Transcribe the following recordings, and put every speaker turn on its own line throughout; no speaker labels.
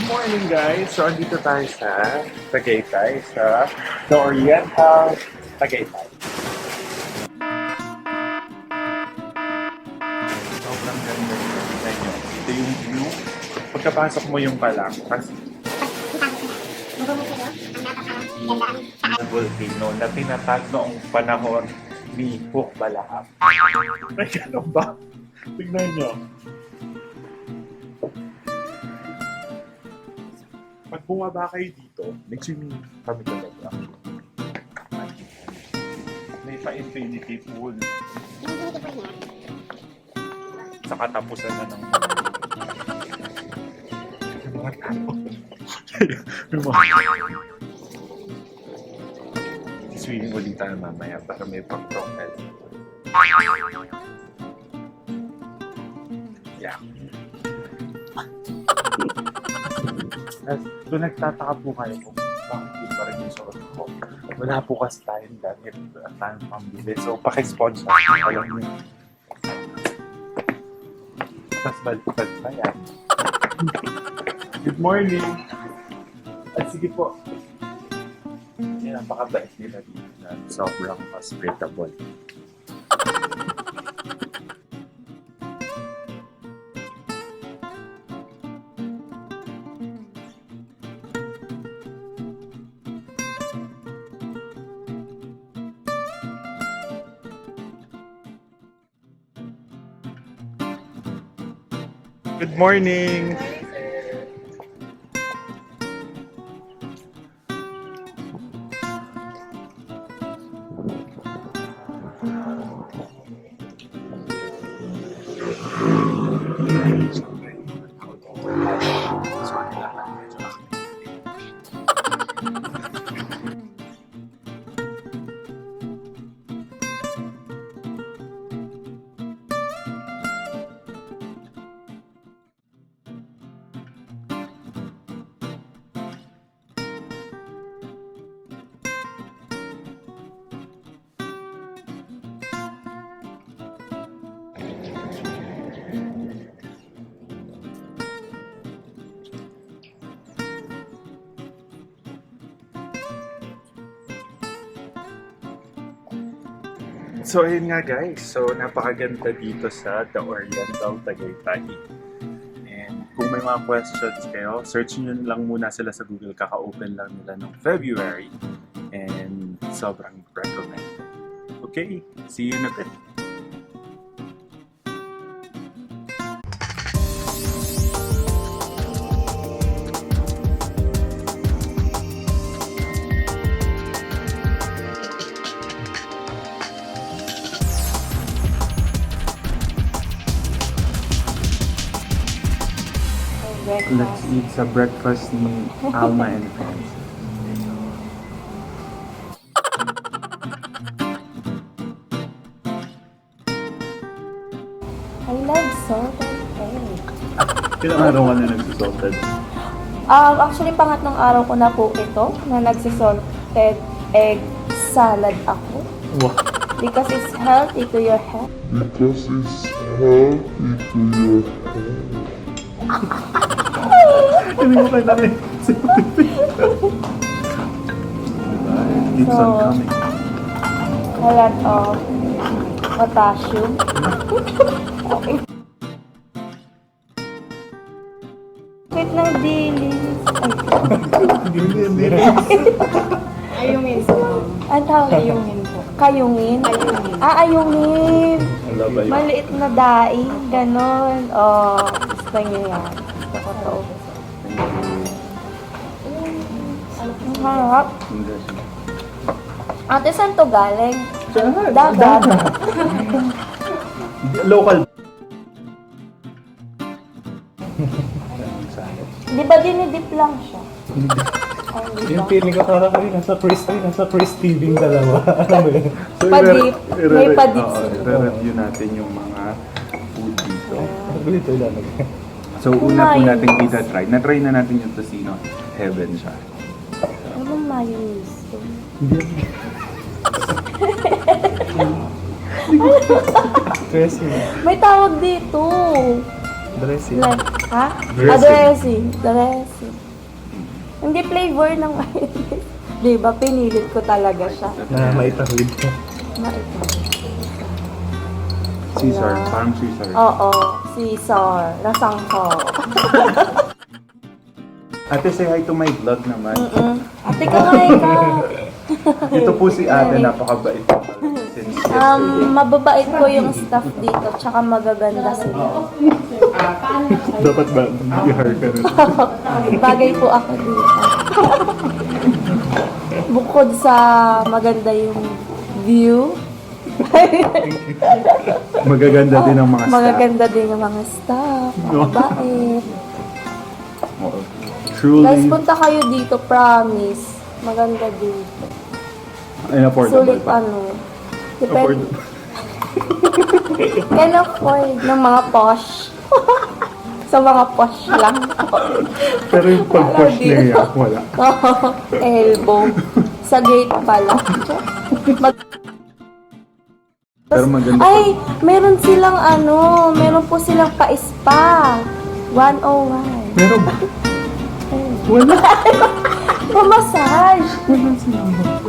morning guys! So, andito tayo sa Tagaytay, sa The Oriental Tagaytay. Sobrang ganda nyo. Ito yung view. Pagkapasok mo yung palang, kasi na volcano na tinatag noong panahon ni Huk Balahap. Ay, gano'n ba? Tignan nyo. Pag bumaba kayo dito, nag-swimming kami talaga. May pa-infinity pool. Sa katapusan na ng yung mga tao. Yung mga swimming ulit tayo mamaya para may pang-profile. Yeah. Doon nagtataka po kayo kung bakit yun pa rin yung suot ko. Wala po kasi tayong damit at tayong pambili. So, pakisponsor ko kayo nyo. Tapos balik pa yan. Good morning! At sige po. Yan, napakabait nila dito na sobrang hospitable. Good morning! So ayun nga guys, so napakaganda dito sa The Oriental Tagaytay. And kung may mga questions kayo, search nyo lang muna sila sa Google, kaka-open lang nila noong February. And sobrang recommended. Okay, see you in a bit. Let's eat sa breakfast ni Alma and friends.
I love salted egg.
Ilang araw ka na nagsusalted?
Actually, pangatlong araw ko na po ito na nagsisalted egg salad ako.
Wow.
Because it's healthy to your health.
Because it's healthy to your health.
Hindi mo kayo namin. Keeps on coming.
A lot of potassium. Okay. Wait ng dilis.
Hindi.
Ayungin po.
Ang tawag
Ayungin po.
Kayungin?
Ayungin.
Ayungin.
Alaba yun.
Maliit na daing, ganon. Oh, gusto niyo yan. Gusto ko to. Ang harap. Ate, saan to galing? Dagat.
Local.
Di ba dinidip lang siya? Ay, di
Yung
ba?
feeling ko parang kami nasa first TV yung dalawa. Alam mo yun?
So,
Padip. May padip
Oo,
sila.
i-review natin yung mga food dito.
Dito ilalagay.
So, una po
Kumain.
natin try. Na-try na natin yung tocino. Heaven siya.
Ano bang mayonnaise to?
Dressing.
May tawag dito.
Dressing.
Like, ha?
Dressing.
Dressing. Dressing. Hindi flavor ng mayonnaise. Di ba, pinilit ko talaga siya.
Na maitawid.
Maitawid.
Caesar.
Wala.
Parang Caesar.
Oo, Caesar. Lasang ko.
Ate, say hi to my vlog naman.
Ate, kaway ka.
Ito po si ate, napakabait po pala. Since yesterday.
Mababait ko yung staff dito, tsaka magaganda sila.
Dapat ba i-hire ka rin?
Bagay po ako dito. Bukod sa maganda yung view,
Magaganda din ang mga staff.
magaganda din yung mga staff, mabait.
Oo. Truly,
Guys, punta kayo dito, promise. Maganda dito.
and affordable
Sulit
pa.
ano. Depende.
Affordable.
Can afford ng mga posh. Sa mga posh lang.
Pero yung pag-push
Wala
niya, wala.
Elbow. Sa gate pala. Mag-
Pero maganda
Ay, meron silang ano, meron po silang pa-spa. 101.
Meron ba? Wala.
Pa-massage.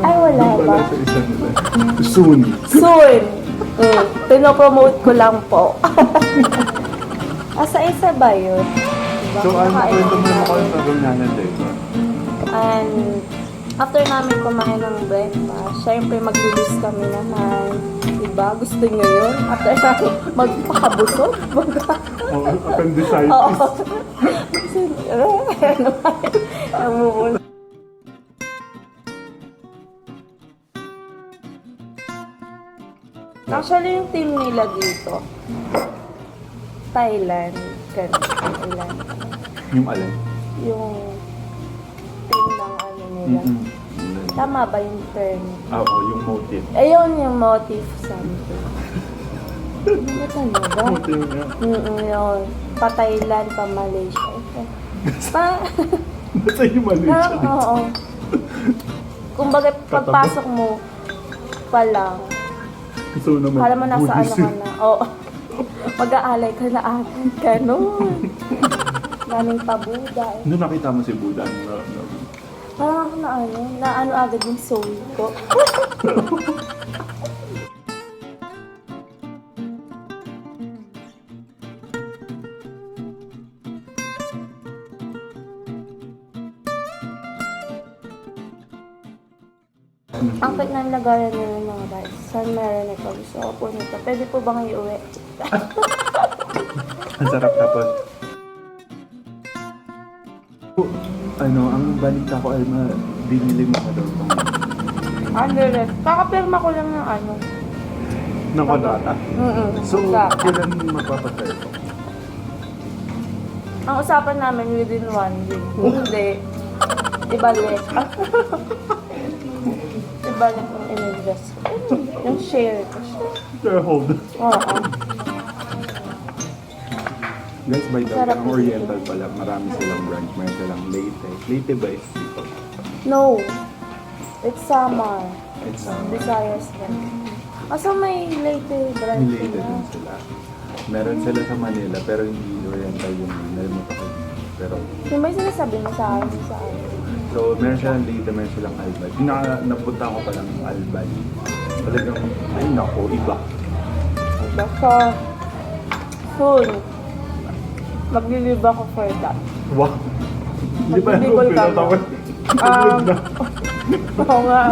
Ay, wala ba?
Wala sa isa nila. Soon.
Soon. Pinopromote ko lang po. Sa isa ba yun? Diba?
So, ano
Kumakain
kwento mo
kami.
naman kung sa ganyanan din?
And after namin kumain ng breakfast, syempre maglulus kami naman. Diba? Gusto nyo yun? After namin magpakabusog?
Oo, appendicitis.
Oo. Ano ba? Namumula. Actually, yung team nila dito, Thailand. Thailand.
Yung alin?
Yung team ng ano nila. Tama ba yung term?
Oo, yung motive.
Ayun yung motive something. Ano ba talaga?
Motive nga.
Yun. Pa-Thailand, pa-Malaysia. Pa...
Basta yung mali
na,
siya.
oo. Kumbaga, pagpasok mo pa lang,
Gusto mo naman.
alam mo nasa ano
Buddhism.
ka na. Oo. Mag-aalay ka na agad ka nun. Daming pabuda. Eh.
Nung nakita mo si Buddha,
Parang ako na ano agad yung soul ko. Ang cute ng lagayan nila ng mga guys. Saan meron ito? Gusto ko po nito. Pwede po bang iuwi?
ang sarap tapos. Ano, ang balita ko ay binili mo ka daw itong
Andres, kakapirma ko lang ng ano.
ng kontrata. So,
Sa-
kailan mapapatay ito?
Ang usapan namin within 1 week. Hindi. Ibalik. Ibalik yung in-invest ko. Yung share ko siya.
Shareholder.
Oo.
Guys, by the way,
Sarap
ang Oriental pala, marami silang branch. Meron silang Leyte. Leyte ba is dito?
No. It's Samar.
It's
Visayas din. So may Leyte branch
Leyte
na.
din sila. Meron sila sa Manila, pero hindi Oriental yung nalimutan ko. Pero,
Yung ba yung sinasabi mo sa akin? Sa akin?
so, meron silang Leyte, meron silang Albay. Napunta ko pa lang Albay. Talagang, ay nako, iba.
Basta soon. Maglilive ako for that.
Wow! Hindi pa
Magbibigol
ako
ka
pinatawad.
Oo nga.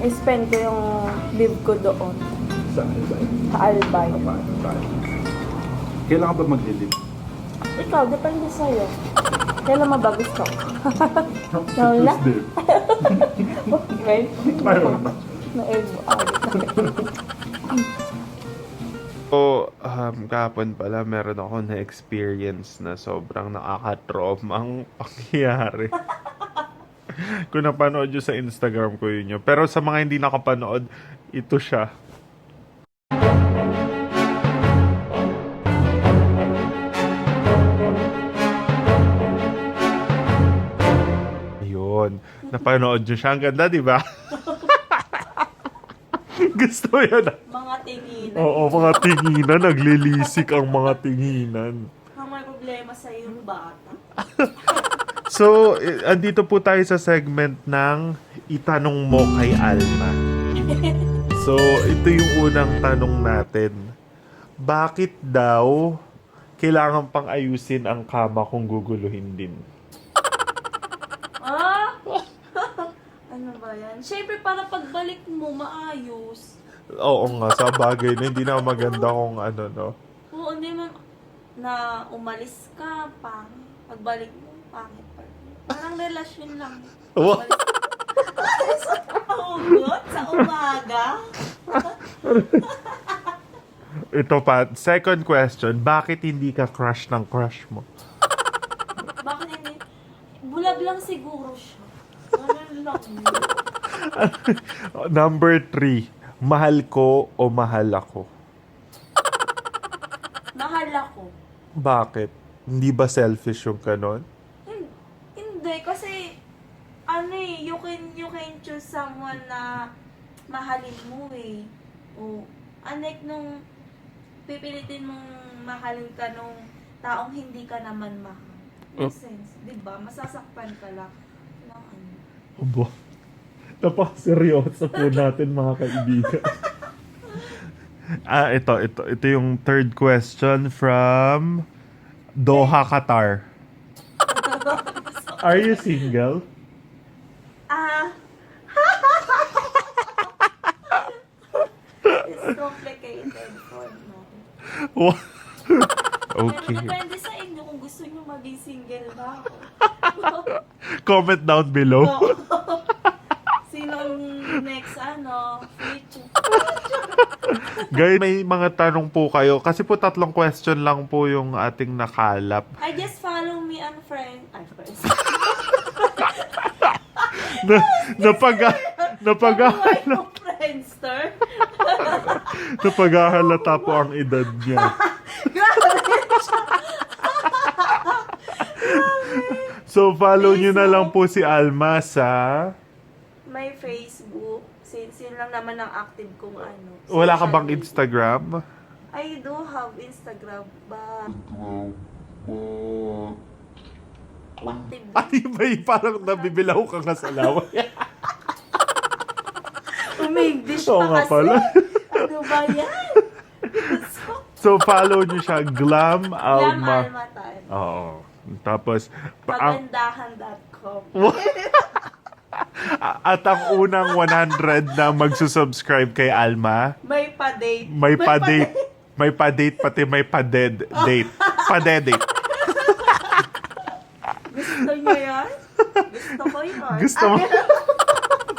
I-spend ko yung live ko doon.
Sa Albay.
Sa Albay.
Kailan ka ba maglilip?
Ikaw, depende sa'yo. Kailan mo ba gusto? Wala?
Tuesday.
Right?
Mayroon ba?
Na-elbow out.
So, kahapon pala meron ako na-experience na sobrang nakaka-trauma ang pangyayari. Kung napanood nyo sa Instagram ko yun. Pero sa mga hindi nakapanood, ito siya. Ayun. Napanood nyo siya. Ang ganda, di ba? Gusto mo yan?
Mga tinginan.
Oo, mga tinginan. Naglilisik ang mga tinginan.
Ang may problema sa yung bata.
So, andito po tayo sa segment ng Itanong Mo Kay Alma. So, ito yung unang tanong natin. Bakit daw kailangan pang ayusin ang kama kung guguluhin din?
Ah? Ano ba yan? Siyempre, para pagbalik mo, maayos.
Oo nga, sa bagay na hindi na maganda kung ano, no?
Oo, hindi mo na umalis ka, pagbalik mo, pangit pa. Parang relasyon lang.
Wow.
Sa umaga.
Ito pa, second question, bakit hindi ka crush ng crush mo?
Bakit hindi? Bulag lang siguro siya. Ganun lang.
Number 3, mahal ko o mahal ako?
Mahal ako.
Bakit? Hindi ba selfish yung kanon?
Hindi, kasi you can choose someone na mahalin mo eh. O, unlike nung pipilitin mong mahalin ka nung taong hindi ka naman mahal. No sense, di ba? Masasaktan ka lang ng ano.
Abo. Napaka-seryoso po natin mga kaibigan. Ito yung third question from Doha, Qatar. Are you single?
It's complicated for me.
Okay.
Pero depende sa inyo kung gusto nyo maging single ba ako.
Comment down below.
Oo. Sinong next future?
Guys, may mga tanong po kayo. Kasi po 3 question lang po yung ating nakalap.
I just follow me on friends.
Napaghahalata
Friendster.
napaghahalata po ang edad niya. So, follow nyo na lang po si Alma sa...
May Facebook. Since yun lang naman ang active kong
Wala ka
social
bang
media.
Instagram?
I do have Instagram, but active din.
Ay, may parang nabibilaw ka nga sa laway.
Umi-English
Oo
pa
nga
kasi.
pala.
Ano ba yan?
So, follow nyo siya, Glam
Glam
Alma.
Almatan.
Oo. Tapos, ang,
Pagandahan.com.
at ang unang 100 na magsusubscribe kay Alma,
May pa-date.
may pa-date. May pa-date, pati may pa-dead date. Pa-date.
Gusto niyo yan? Gusto ko yun.
Gusto mo?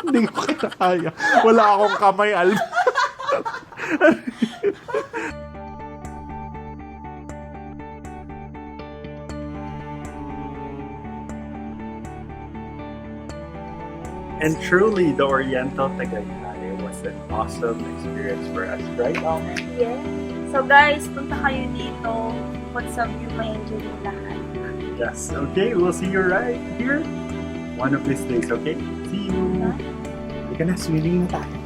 Hindi ko kaya. Wala akong kamay, Alma.
And truly, the Oriental Tagaytay was an awesome experience for us, right, Alma?
Yeah. So guys, punta kayo dito. What's up, you may enjoy yung lahat.
Yes. Okay, we'll see you right here one of these days, okay? See you!
Hindi ka na, swimming na tayo.